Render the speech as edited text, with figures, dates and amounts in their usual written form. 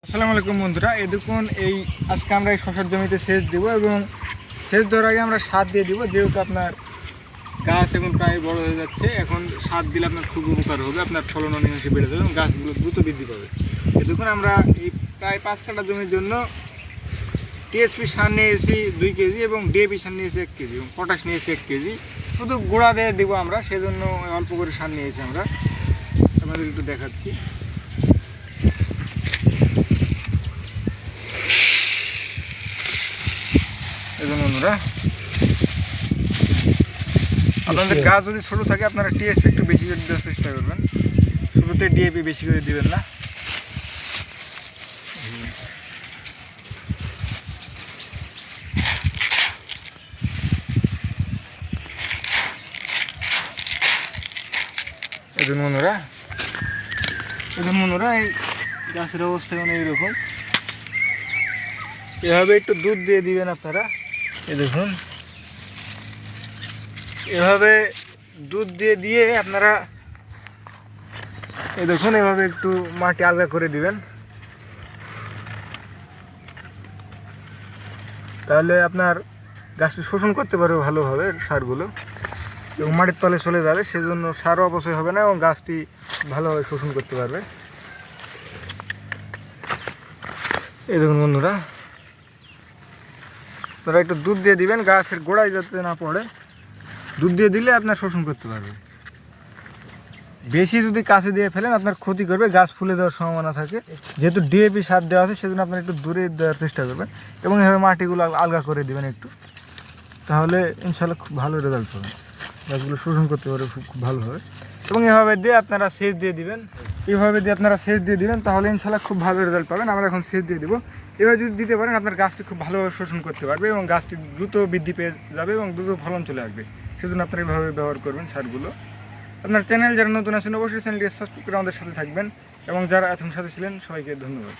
আসসালামু আলাইকুম বন্ধুরা, এই দেখুন আজকে আমরা এই শশার জমিতে সেচ দেব এবং সেচ দেওয়ার আগে আমরা সার দিয়ে দিব। যেহেতু আপনার গাছ এখন প্রায় বড় হয়ে যাচ্ছে, এখন সার দিলে আপনার খুব উপকার হবে, আপনার ফলন অনেকাংশে বেড়ে যাবে এবং গাছগুলো দ্রুত বৃদ্ধি পাবে। এই দেখুন আমরা এই প্রায় 5 কাঠা জমির জন্য টিএসপি সার নিয়েছি 2 কেজি এবং ডিএপি সার নিয়েছি 1 কেজি এবং পটাশ নিয়েছি 1 কেজি। শুধু গোড়া দিয়ে দেবো আমরা, সেজন্য অল্প করে সার নিয়েছি আমরা। আপনাদের একটু দেখাচ্ছি। বন্ধুরা, আপনাদের গাছ যদি ছোটো থাকে আপনারা টিএসপি একটু বেশি করে দেওয়ার চেষ্টা করবেন, শুরুতে ডিএপি বেশি করে দিবেন না। এখন বন্ধুরা এই গাছের অবস্থা মানে এইরকম, এভাবে একটু দুধ দিয়ে দিবেন আপনারা। এই দেখুন, এভাবে দুধ দিয়ে আপনারা এই দেখুন এভাবে একটু মাটি আলগা করে দিবেন, তাহলে আপনার গাছটি শোষণ করতে পারবে ভালোভাবে সারগুলো এবং মাটির তলে চলে যাবে, সেজন্য সারও অপচয় হবে না এবং গাছটি ভালোভাবে শোষণ করতে পারবে। এই দেখুন বন্ধুরা, আপনারা একটু দুধ দিয়ে দিবেন, গাছের গোড়ায় যাতে না পড়ে, দুধ দিয়ে দিলে আপনার শোষণ করতে পারবে। বেশি যদি কাছে দিয়ে ফেলেন আপনার ক্ষতি করবে, গাছ ফুলে দেওয়ার সম্ভাবনা থাকে। যেহেতু ডিএপি সার দেওয়া আছে সেজন্য আপনার একটু দূরে দেওয়ার চেষ্টা করবেন এবং এভাবে মাটিগুলো আলগা করে দেবেন একটু, তাহলে ইনশাল্লাহ খুব ভালো রেজাল্ট পাবেন, গাছগুলো শোষণ করতে পারবে খুব ভালোভাবে। এবং এভাবে দিয়ে আপনারা সেচ দিয়ে দিবেন, তাহলে ইনশাল্লাহ খুব ভালো রেজাল্ট পাবেন। আমরা এখন সেচ দিয়ে দেবো। এভাবে যদি দিতে পারেন আপনার গাছটি খুব ভালোভাবে শোষণ করতে পারবে এবং গাছটি দ্রুত বৃদ্ধি পেয়ে যাবে এবং দ্রুত ফলন চলে আসবে। সেজন্য আপনারা এভাবে ব্যবহার করবেন সারগুলো। আপনার চ্যানেল যারা নতুন আছেন অবশ্যই চ্যানেলটি সাবস্ক্রাইব করে আমাদের সাথে থাকবেন এবং যারা এখন সাথে ছিলেন সবাইকে ধন্যবাদ।